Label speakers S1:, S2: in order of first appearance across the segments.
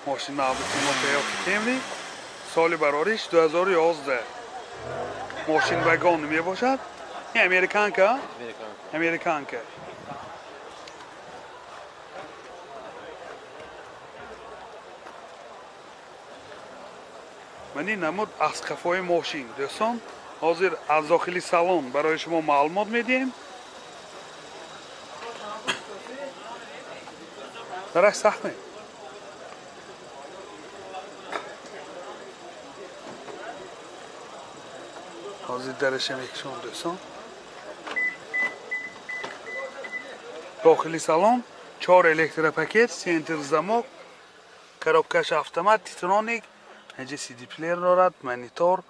S1: ماشین مربوط به تویوتا کمری سال برارش 2011 ماشین وگان می باشد. این امریکانکه؟ امریکانکه. من این نمود از کفای ماشین دوستان حاضر از داخلی سالن برای شما معلومات میدیم. درش سخته. حاضر درش میکشون دوستان. داخلی سالن 4 الکتروپاکت، سنتر زمک، коробкаш автомат، تیترونیک، اینجا سی دی پلیر دارد، مانیتور،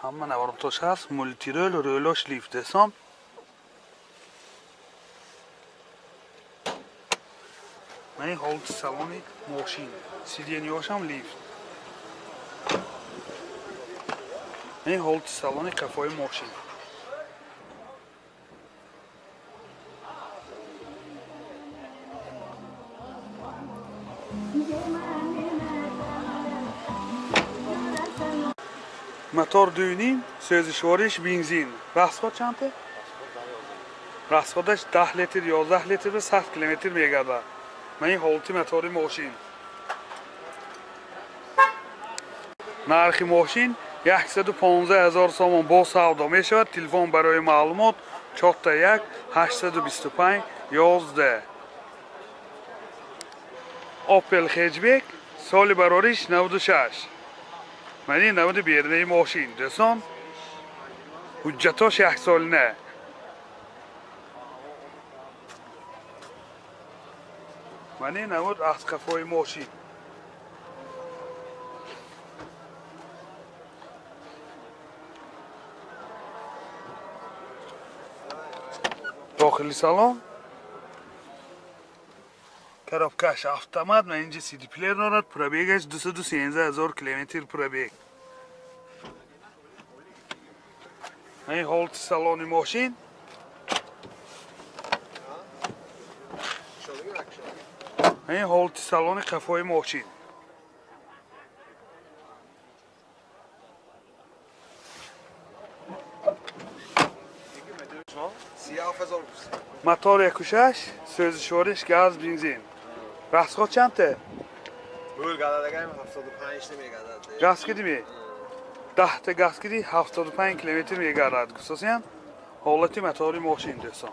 S1: همه نوارتاش هست، مولتی رول، رولاش لیفت دوستان. این حالت سالن ماشین، سیدینیاش هم لیفت. این حالت سالن کفای ماشین. موتور دوینیم، سوزشوارش بنزین. راسخود چنده؟ راسخودش 10 لیتر 11 لیتر به 100 کیلومتر میگرده. من این حالت موتور ماشین. نرخ ماشین 115,000 سوم با سودا می شود. تلفن برای معلومات 41 825 11. اپل هچبک سال برارش 96. من این نمود بیرنه ماشین دوستان حجتاش 1 سال نه. من این نمود از کفای ماشین داخلی سالن коробкаш автомат. من اینجا سی دی پلیر دارد. پرابیگش 213,000 کیلومتر پرابیگ. این حالت سالن ماشین این حالت سالن کفای ماشین. موتور 1.6 سوزشوارش گاز بنزین. راسخود چنده؟
S2: بول گاداگم 75 نمیگردد.
S1: گاز کدی می؟ 10 تا گاز کدی 75 کیلومتر میگردد. گوساسیان حالت موتور ماشین دوستان.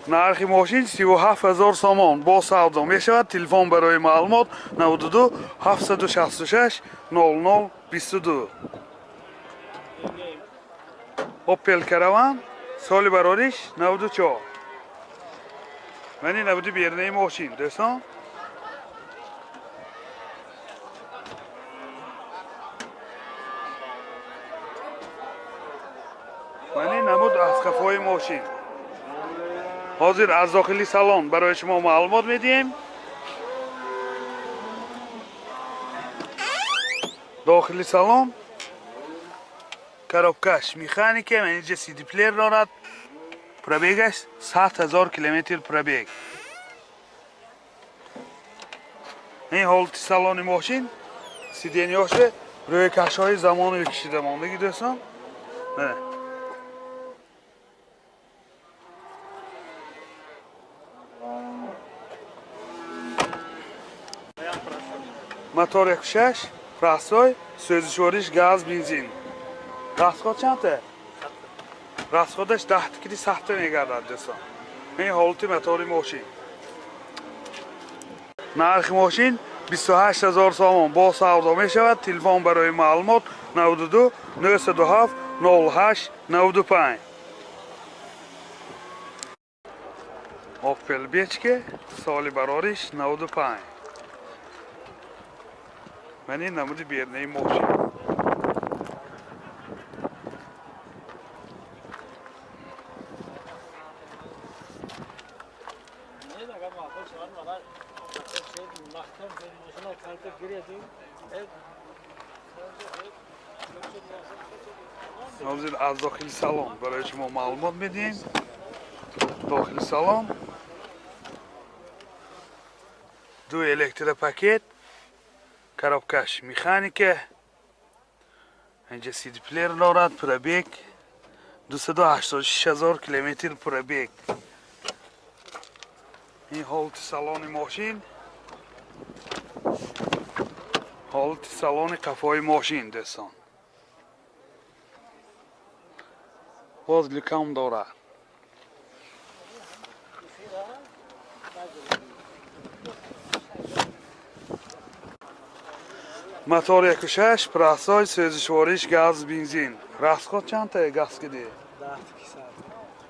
S1: نرخ ماشین 37,000 سوم با سودا می شود. تلفن برای معلومات 92 766 00 22. اپل کاروان سال برارش 94. من این نبودی بیرنه ماشین دوستان. من این نمود از کفای ماشین حاضر از داخلی سالن برای شما معلومات میدیم. داخلی سالن коробкаш مکانیکه. من اینجا سی دی پلیر دارد. پرابیگش 100,000 کیلومتر پرابیگ. این حالت سالن ماشین سیدینیاش روی کشهای زمان کشیده ماندگی دوستان. نه موتور 1.6 فرستای سوزشوارش گاز بنزین. راسخود چنده؟ راسخودش 10 کیلو سخته میگردد دوستان. این حالت موتور ماشین. نرخ ماشین 28,000 سوم با سودا می شود. تلفن برای معلومات 92 907 08 95. اپل بیچکه سال برارش 95. من این نمودی بیرنه ماشین. حاضر از داخل سالن برای شما معلومات میدیم. داخل سالن 2 електропакет, коробкаш механика. اینجا CD پلیر دارد. پرابیگ 286,000 کیلومتر پرابیگ. این حالت سالن ماشین، حالت سالن قفای ماشین دوستان. باز لکام دارد. موتور 1.6 پراسای سوزشواریش گاز بنزین. راست چند تا گاز کدی؟
S2: 10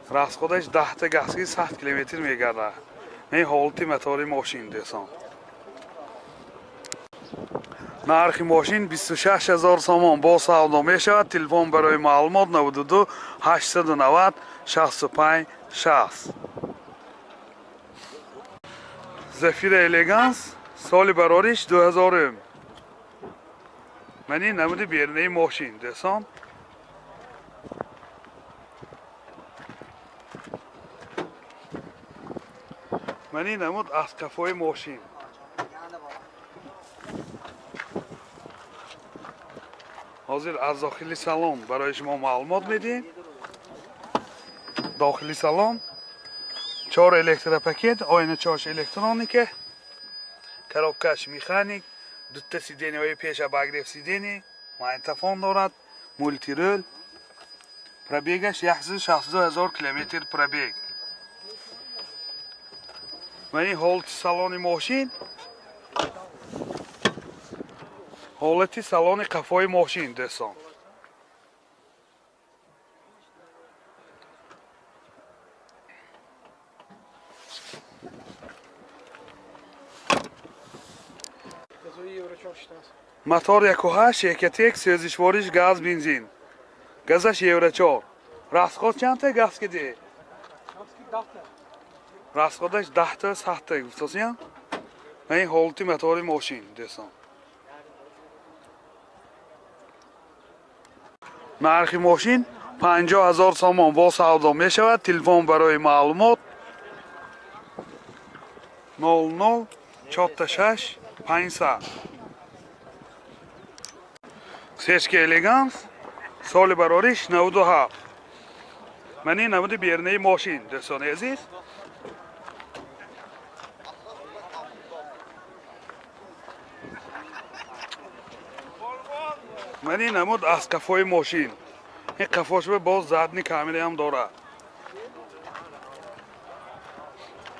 S1: راست خودش 10 تا گاز کی 100 کیلومتر میگرده. این حالت موتور ماشین دوستان. نرخ ماشین 26,000 تومان با سودا میشود. تلفن برای معلومات 92 890 65 60. زفیر الگانس سال براریش 2000. من این نمود بیرنه ماشین دوستان. من این نمود از کفای ماشین. حاضر از داخلی سالن برای شما معلومات میدیم. داخلی سالن 4 الکتروپاکت، آینه چاش الکترونیکه، коробкаш механик, 2 تا سیدنی های پیش بگرفت سیدنی، مایتافون دارد، مولتی رول. پرابیگش 162,000 کیلومتر پرابیگ. و این حالت سالن ماشین، حالت سالن قفای ماشین دوستان. موتور 1.8 1.1 سوزشواریش گاز بنزین. گازش یورو 4. راست چند تا گاز کدی؟ راست خودش 10 تا 100 تا گفتیم. این حالت موتور ماشین دوستان. نرخ ماشین 50,000 تومان با سودا می شود. تلفن برای معلومات 00 46 500. سیسکی الگانس سال براریش 97. من این نمود بیرنه ماشین دوستان عزیز. من این نمود از قفای ماشین. این قفاش به باز زدنی کاملی هم داره.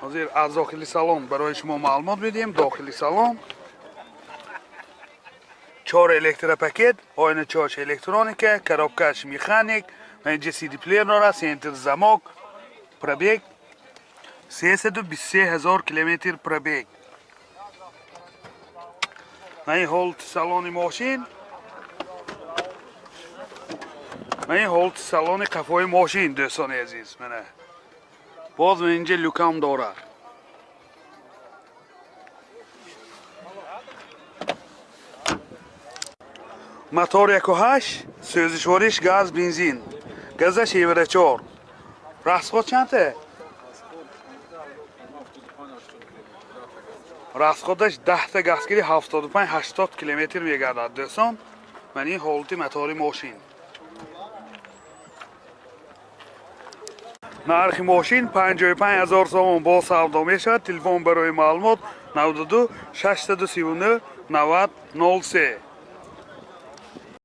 S1: حاضر از داخلی سالن برای شما معلومات میدیم. داخلی سالن 4 الکتروپاکت، آینه چاش الکترونیکه، коробкаш مکانیک، و اینجا CD پلیر داره، سنتر زماک، پرابیگ 323,000 کیلومتر پرابیگ. و این حالت سالن ماشین، و این حالت سالن قفای ماشین دوستان عزیز. منه باز من اینجا لکام داره. موتور 1.8 سوزشواریش گاز بنزین. گازش یورو 4. راست خود چند تا؟ راست خودش 10 تا گاز کدی 75 80 کیلومتر میگردد دوستان. من این حالت موتور ماشین. نرخ ماشین 55,000 تومان با سودا می شود. تلفن برای معلومات 92 639 90 03.